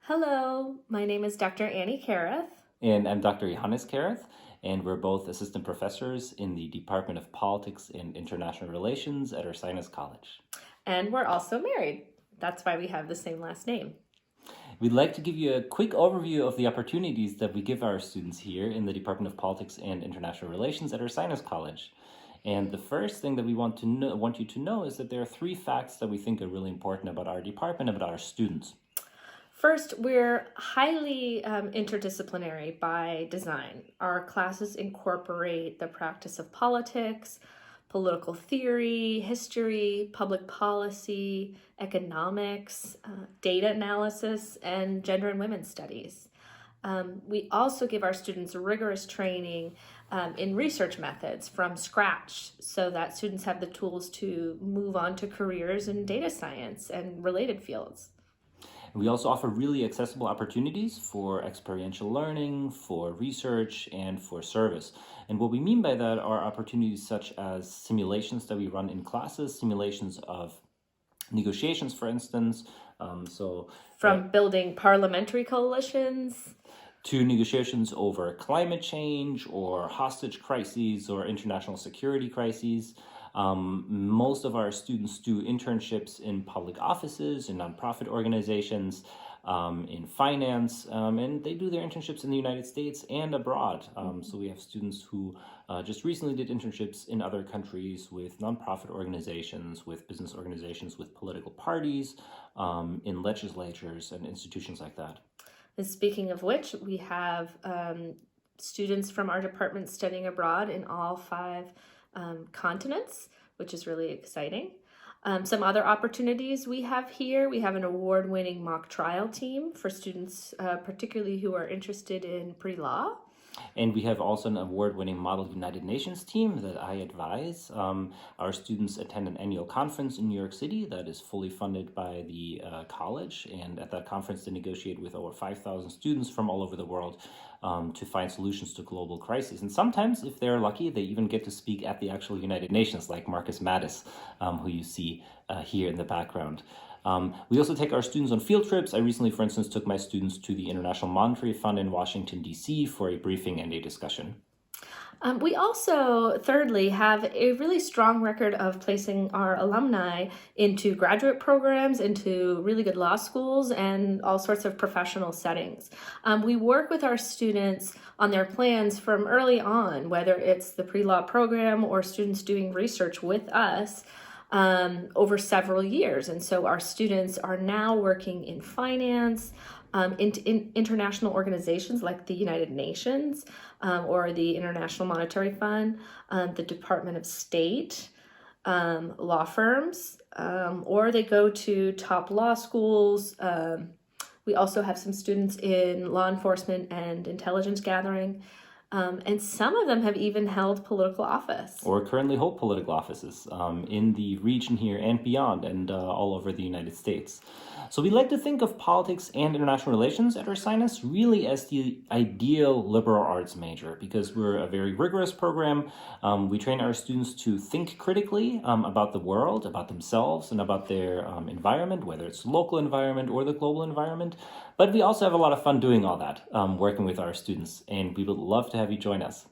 Hello, my name is Dr. Annie Kareth. And I'm Dr. Johannes Kareth, and we're both assistant professors in the Department of Politics and International Relations at Ursinus College. And we're also married. That's why we have the same last name. We'd like to give you a quick overview of the opportunities that we give our students here in the Department of Politics and International Relations at Ursinus College. And the first thing that we want you to know is that there are three facts that we think are really important about our department, about our students. First, we're highly interdisciplinary by design. Our classes incorporate the practice of politics, political theory, history, public policy, economics, data analysis, and gender and women's studies. We also give our students rigorous training in research methods from scratch so that students have the tools to move on to careers in data science and related fields. We also offer really accessible opportunities for experiential learning, for research, and for service. And what we mean by that are opportunities such as simulations that we run in classes, simulations of negotiations, for instance. From building parliamentary coalitions to negotiations over climate change or hostage crises or international security crises. Most of our students do internships in public offices, in nonprofit organizations, in finance, and they do their internships in the United States and abroad. So we have students who just recently did internships in other countries with nonprofit organizations, with business organizations, with political parties, in legislatures and institutions like that. And speaking of which, we have students from our department studying abroad in all five continents, which is really exciting. Some other opportunities we have here, we have an award-winning mock trial team for students, particularly who are interested in pre-law. And we have also an award-winning Model United Nations team that I advise. Our students attend an annual conference in New York City that is fully funded by the college. And at that conference, they negotiate with over 5,000 students from all over the world to find solutions to global crises. And sometimes, if they're lucky, they even get to speak at the actual United Nations, like Marcus Mattis, who you see here in the background. We also take our students on field trips. I recently, for instance, took my students to the International Monetary Fund in Washington, D.C. for a briefing and a discussion. We also, thirdly, have a really strong record of placing our alumni into graduate programs, into really good law schools, and all sorts of professional settings. We work with our students on their plans from early on, whether it's the pre-law program or students doing research with us over several years. And so our students are now working in finance, in international organizations like the United Nations or the International Monetary Fund, the Department of State, law firms, or they go to top law schools. We also have some students in law enforcement and intelligence gathering. And some of them have even held political office. Or currently hold political offices in the region here and beyond, and all over the United States. So we like to think of politics and international relations at Ursinus really as the ideal liberal arts major, because we're a very rigorous program. We train our students to think critically about the world, about themselves, and about their environment, whether it's the local environment or the global environment. But we also have a lot of fun doing all that, working with our students, and we would love to have you join us.